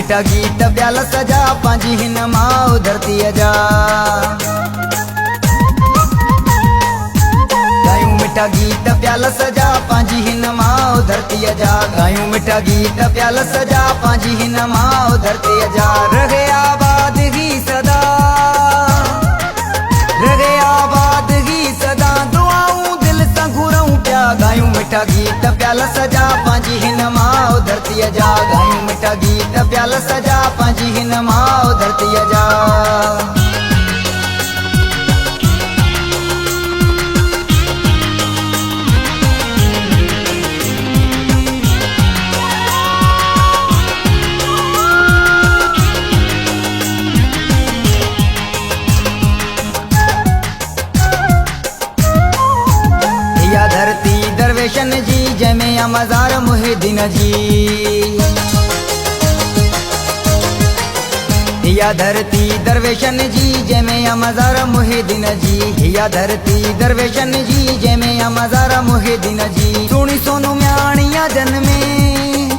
मिठा गीत प्याल सजा पांजी हिन माओ धरती जा। गायूं मिठा गीत प्याल सजा पांजी हिन माओ धरती जा। गायूं मिठा गीत प्याल सजा पांजी हिन माओ धरती जा। रहे आबाद ही सदा, रहे आबाद ही सदा, दुआऊं दिल सां घुरऊं प्या। गायूं मिठा गीत प्याल सजा पांजी हिन माओ धरती जा। गायूं मिठा गीत प्याल सजा पांजी हिन माओ धरती जा। या धरती दरवेशन जी जैमें या मज़ार मुहिद्दीन जी। या धरती दरवेशन जी जैमें या मज़ार मुहिद्दीन जी। या धरती दरवेशन जी जैमें या मज़ार मुहिद्दीन जी। सुनी सोनू म्याणिया जन में,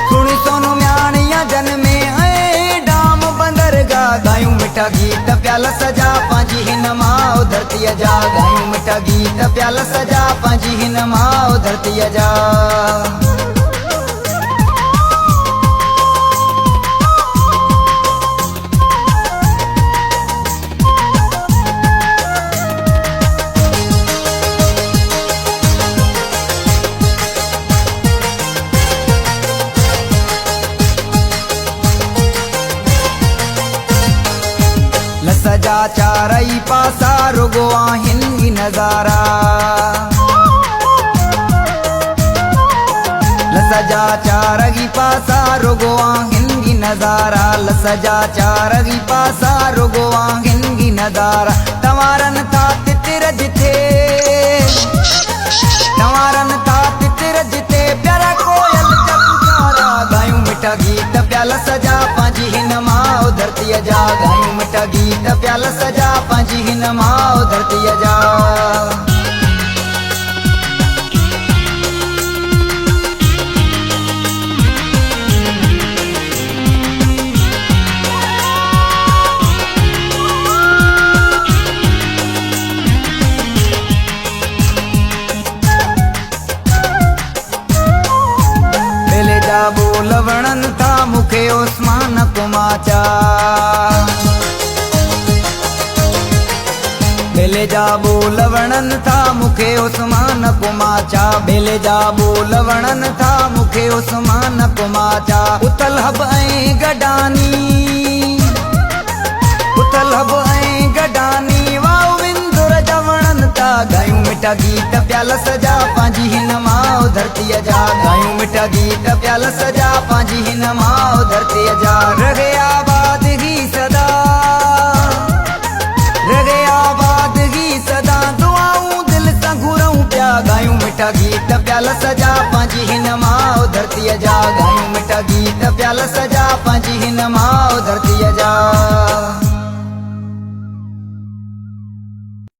सुनी सोनू म्याणिया जन में, डाम बंदरगाह। गायूं मिठा गीत प्याल सजा पांजी हिन माओ धरती जा। गायूं मिठा गीत प्याल सजा पांजी हिन माओ धरती जा। सजा चारई पासा रुगो आहिन नजारा। सजा चारगी पासा रुगो आहिन नजारा। सजा चारगी पासा रुगो आहिन नजारा। तवारन था तितिर जिथे, तवारन था तितिर जिथे, प्यारा कोयल जब पुकारा। गायूं मिठा गीत प्याल सजा पांजी हिन माओ धरती जा। गायूं मिठा गीत प्याल सजा पांजी हिन माओ धरती जा। बेले जा बोल वणन था मुखे ओस्मान कुमाचा। बेले जा बोल वणन था मुखे उस्मान कुमाचा। बेले जा बोल वणन था मुखे उस्मान कुमाचा। उथल हब ऐं गडानी, उथल हब ऐं गडानी, वाओ विंदुर जा वणन था। गायूं मिठा गीत प्याल सजा पांजी हिन माओ धरती जा। गायूं मिठा गीत प्याल सजा पांजी हिन माओ धरती जा। रहे आबाद ही सदा, रहे आबाद ही सदा, दुआऊं दिल सां घुरऊं प्या। गायूं मिठा गीत प्याल सजा पांजी हिन माओ धरती जा। गायूं मिठा गीत प्याल सजा पांजी हिन माओ धरती जा।